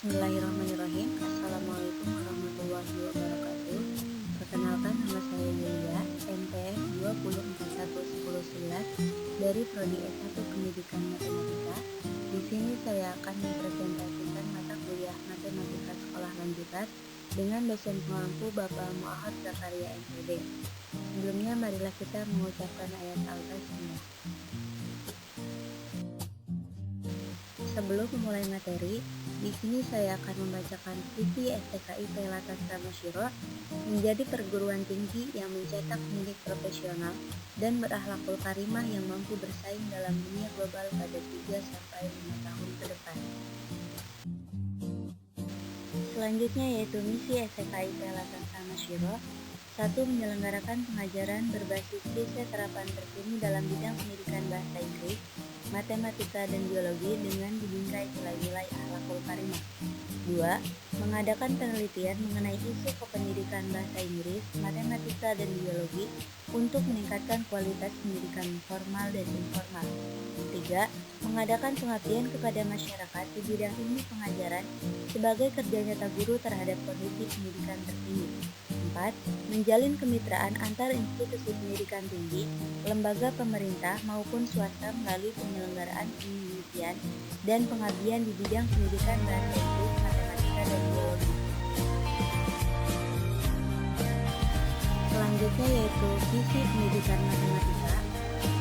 Bismillahirrahmanirrahim. Assalamualaikum warahmatullahi wabarakatuh. Perkenalkan, nama saya Yulia, NPM 24111 dari Prodi S1 Pendidikan Matematika. Di sini saya akan mempresentasikan mata kuliah Matematika Sekolah Lanjutan dengan dosen pengampu Bapak Muhammad Zakaria MPD. Sebelumnya, marilah kita mengucapkan ayat al-Basmalah. Sebelum memulai materi, di sini saya akan membacakan visi STKI Latas Samosiro menjadi perguruan tinggi yang mencetak pendidik profesional dan berakhlakul karimah yang mampu bersaing dalam dunia global pada 3-5 tahun ke depan. Selanjutnya yaitu misi STKI Latas Samosiro. 1. Menyelenggarakan pengajaran berbasis riset terapan terkini dalam bidang pendidikan bahasa Inggris, matematika, dan biologi dengan dibingkai nilai-nilai akhlakul karimah. 2. Mengadakan penelitian mengenai isu kependidikan bahasa Inggris, matematika, dan biologi untuk meningkatkan kualitas pendidikan formal dan informal. 3. Mengadakan pengabdian kepada masyarakat di bidang ilmu pengajaran sebagai kerja nyata guru terhadap kondisi pendidikan terkini. 4. Menjalin kemitraan antar institusi pendidikan tinggi, lembaga pemerintah maupun swasta melalui penyelenggaraan penelitian dan pengabdian di bidang pendidikan bahasa Inggris, matematika, dan biologi. Selanjutnya yaitu visi pendidikan matematika,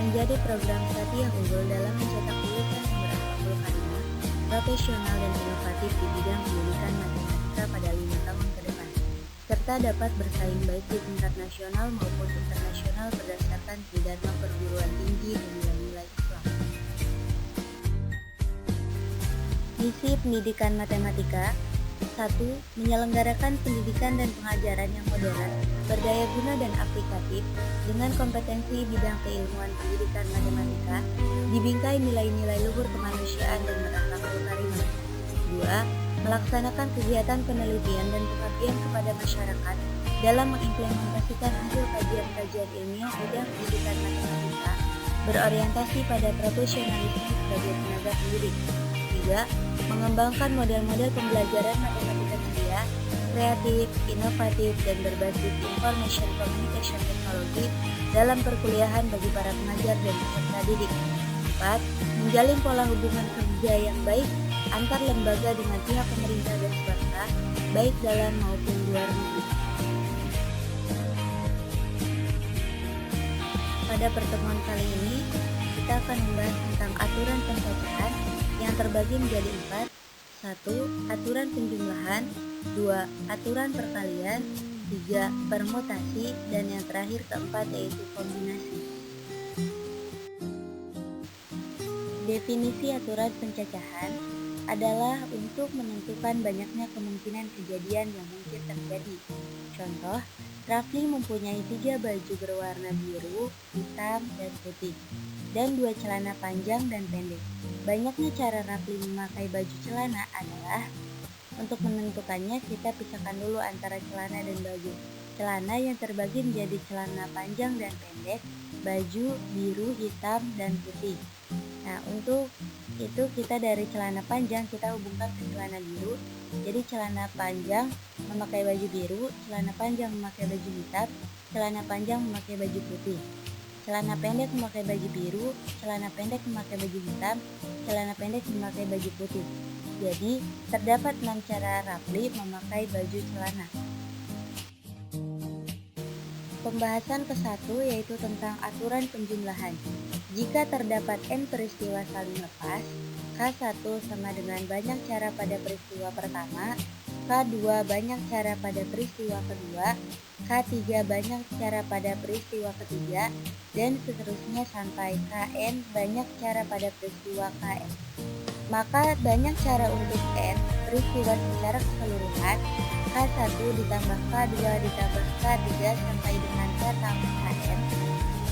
menjadi program studi yang unggul dalam mencetak lulusan yang berakhlakul karimah, profesional, dan inovatif di bidang pendidikan matematika pada 5 tahun ke depan, serta dapat bersaing baik di tingkat nasional maupun internasional berdasarkan tridharma perguruan tinggi dan nilai-nilai Islam. Misi pendidikan matematika. 1. Menyelenggarakan pendidikan dan pengajaran yang modern, berdaya guna dan aplikatif dengan kompetensi bidang keilmuan pendidikan matematika, dibingkai nilai-nilai luhur kemanusiaan dan berakhlakul karimah. 2. Melaksanakan kegiatan penelitian dan pengabdian kepada masyarakat dalam mengimplementasikan hasil kajian-kajian ilmiah bidang pendidikan matematika, berorientasi pada profesionalisme sebagai tenaga pendidik. 3. Mengembangkan model-model pembelajaran matematika mulia, kreatif, inovatif, dan berbasis information communication technology dalam perkuliahan bagi para pengajar dan peserta didik. 4. Menjalin pola hubungan kerja yang baik antar lembaga dengan pihak pemerintah dan swasta, baik dalam maupun luar negeri. Pada pertemuan kali ini, kita akan membahas tentang aturan pencacahan yang terbagi menjadi 4. 1. Aturan penjumlahan. 2. Aturan perkalian. 3. Permutasi. Dan yang terakhir keempat yaitu kombinasi. Definisi aturan pencacahan adalah untuk menentukan banyaknya kemungkinan kejadian yang mungkin terjadi. Contoh, Rafli mempunyai 3 baju berwarna biru, hitam, dan putih, dan 2 celana panjang dan pendek. Banyaknya cara Rafli memakai baju celana adalah, untuk menentukannya kita pisahkan dulu antara celana dan baju. Celana yang terbagi menjadi celana panjang dan pendek, baju biru, hitam, dan putih. Nah, untuk itu kita dari celana panjang kita hubungkan ke celana biru. Jadi celana panjang memakai baju biru, celana panjang memakai baju hitam, celana panjang memakai baju putih. Celana pendek memakai baju biru, celana pendek memakai baju hitam, celana pendek memakai baju putih. Jadi terdapat 6 cara Rafli memakai baju celana. Pembahasan ke-1 yaitu tentang aturan penjumlahan. Jika terdapat N peristiwa saling lepas, K1 sama dengan banyak cara pada peristiwa pertama, K2 banyak cara pada peristiwa kedua, K3 banyak cara pada peristiwa ketiga, dan seterusnya sampai Kn banyak cara pada peristiwa Kn. Maka banyak cara untuk N peristiwa secara keseluruhan, K1 ditambah K2 ditambah K3 sampai dengan K tambah Kn.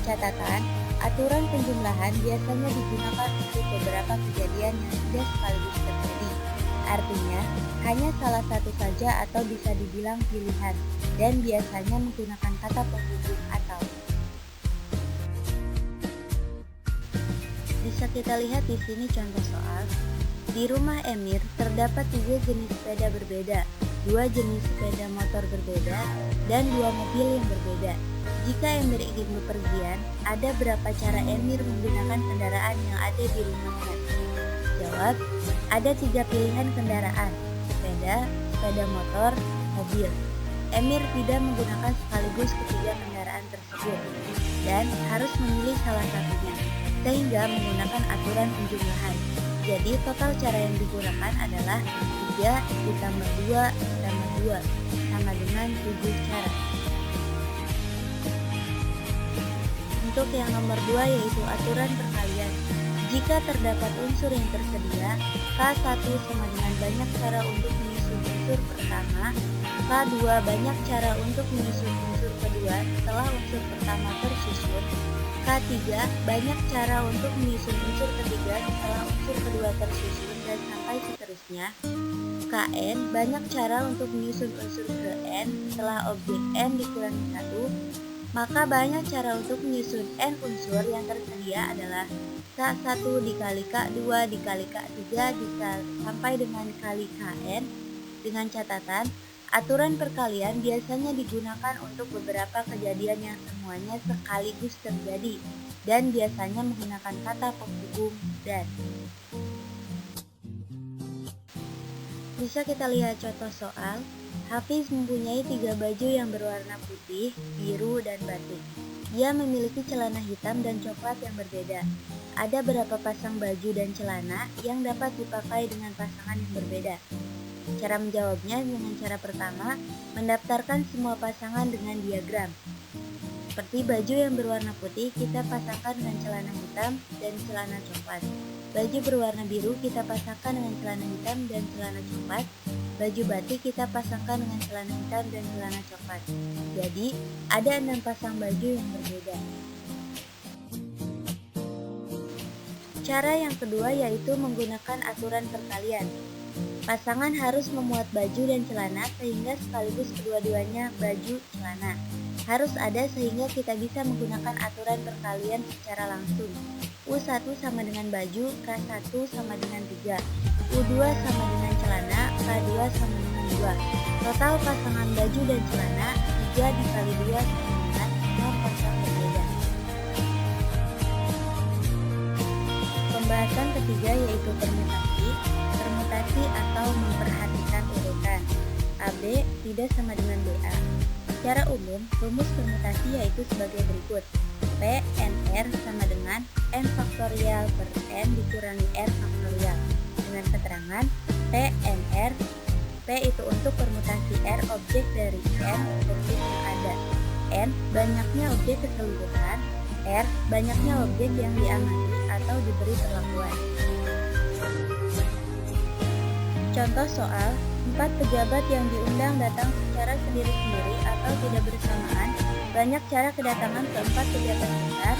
Catatan, aturan penjumlahan biasanya digunakan untuk beberapa kejadian yang tidak sekaligus terjadi. Artinya, hanya salah satu saja atau bisa dibilang pilihan, dan biasanya menggunakan kata penghubung atau. Bisa kita lihat di sini contoh soal. Di rumah Emir terdapat 3 jenis sepeda berbeda, 2 jenis sepeda motor berbeda, dan 2 mobil yang berbeda. Jika Emir ingin bepergian, ada berapa cara Emir menggunakan kendaraan yang ada di rumahnya? Jawab, ada 3 pilihan kendaraan, sepeda, sepeda motor, mobil. Emir tidak menggunakan sekaligus ketiga kendaraan tersebut dan harus memilih salah satunya, sehingga menggunakan aturan penjumlahan. Jadi total cara yang digunakan adalah 3 ditambah 2 ditambah 2 sama dengan 7 cara. Untuk yang nomor 2 yaitu aturan perkalian. Jika terdapat unsur yang tersedia, K1 sama dengan banyak cara untuk menyusun unsur pertama, K2 banyak cara untuk menyusun unsur kedua setelah unsur pertama tersusun, K3 banyak cara untuk menyusun unsur ketiga setelah unsur kedua tersusun dan sampai seterusnya, Kn banyak cara untuk menyusun unsur ke n setelah objek n dikurangi 1, maka banyak cara untuk menyusun n unsur yang tersedia adalah K1 dikali K2 dikali K3 sampai dengan kali Kn, dengan catatan aturan perkalian biasanya digunakan untuk beberapa kejadian yang semuanya sekaligus terjadi dan biasanya menggunakan kata penghubung dan. Bisa kita lihat contoh soal. Hafiz mempunyai 3 baju yang berwarna putih, biru, dan batik. Dia memiliki celana hitam dan coklat yang berbeda. Ada berapa pasang baju dan celana yang dapat dipakai dengan pasangan yang berbeda? Cara menjawabnya dengan cara pertama, mendaftarkan semua pasangan dengan diagram. Seperti baju yang berwarna putih kita pasangkan dengan celana hitam dan celana coklat. Baju berwarna biru kita pasangkan dengan celana hitam dan celana coklat. Baju batik kita pasangkan dengan celana hitam dan celana coklat. Jadi, ada 6 pasang baju yang berbeda. Cara yang kedua yaitu menggunakan aturan perkalian. Pasangan harus memuat baju dan celana sehingga sekaligus kedua-duanya baju celana. Harus ada sehingga kita bisa menggunakan aturan perkalian secara langsung. U1 sama dengan baju, K1 sama dengan 3, U2 sama dengan celana, K2 sama dengan 2. Total pasangan baju dan celana 3 dikali 2 sama dengan 6 pasang berbeda. Pembahasan ketiga yaitu permutasi. Permutasi atau memperhatikan urutan. AB tidak sama dengan BA. Secara umum, rumus permutasi yaitu sebagai berikut. P NR sama dengan N faktorial per N dikurangi R faktorial. Dengan keterangan P NR, P itu untuk permutasi R objek dari N objek yang ada. N banyaknya objek keseluruhan, R banyaknya objek yang diamati atau diberi perlakuan. Contoh soal, 4 pejabat yang diundang datang secara sendiri-sendiri atau tidak bersamaan. Banyak cara kedatangan keempat pejabat besar.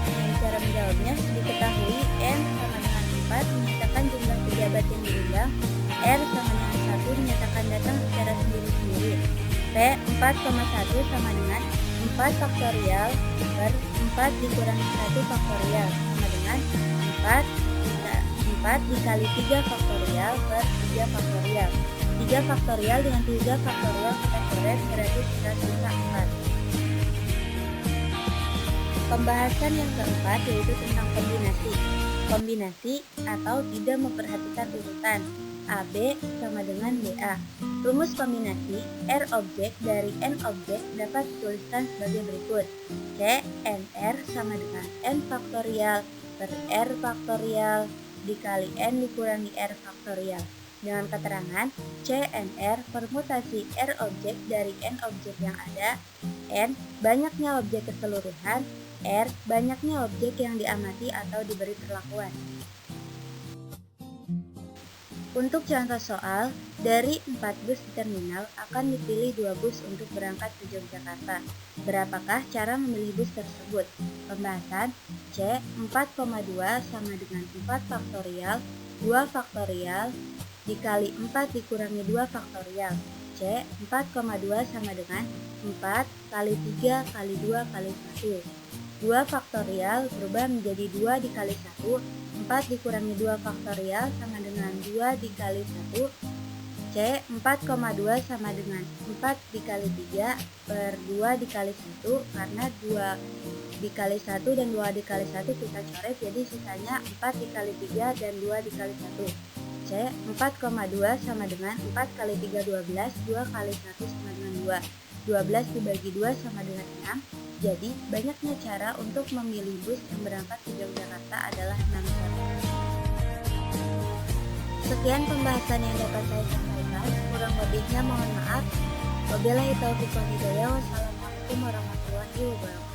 Dengan cara menjawabnya, diketahui N sama dengan 4 menyatakan jumlah pejabat yang diundang, R sama dengan 1 menyatakan datang secara sendiri-sendiri. P 4,1 sama dengan 4 faktorial per 4 dikurangi 1 faktorial sama dengan 4 dikali 3 faktorial per 3 faktorial. 3 faktorial dengan 3 faktorial kita coret berarti kita sisa 4. Pembahasan yang keempat yaitu tentang kombinasi. Kombinasi atau tidak memperhatikan urutan. AB sama dengan BA. Rumus kombinasi R objek dari N objek dapat dituliskan sebagai berikut. C NR sama dengan N faktorial per R faktorial dikali N dikurangi R faktorial. Dengan keterangan CNR permutasi R objek dari N objek yang ada, N banyaknya objek keseluruhan, R banyaknya objek yang diamati atau diberi perlakuan. Untuk contoh soal, dari 4 bus di terminal akan dipilih 2 bus untuk berangkat ke Yogyakarta. Berapakah cara memilih bus tersebut? Pembahasan C 4,2 sama dengan 4 faktorial 2 faktorial dikali 4 dikurangi 2 faktorial. C 4,2 sama dengan 4 kali 3 kali 2 kali 1. 2 faktorial berubah menjadi 2 dikali 1, 4 4 dikurangi 2 faktorial sama dengan 2 dikali 1. C. 4,2 sama dengan 4 dikali 3 per 2 dikali 1, karena 2 dikali 1 dan 2 dikali 1 kita coret, jadi sisanya 4 dikali 3 dan 2 dikali 1. C. 4,2 sama dengan 4 kali 3 12, 2 kali 1 sama dengan 2. 12 dibagi 2 sama dengan 6. Jadi, banyaknya cara untuk memilih bus yang berangkat ke Yogyakarta adalah 6 cara. Sekian pembahasan yang dapat saya sampaikan, kurang lebihnya mohon maaf. Wabillahi taufiq wal hidayah. Wassalamualaikum warahmatullahi wabarakatuh.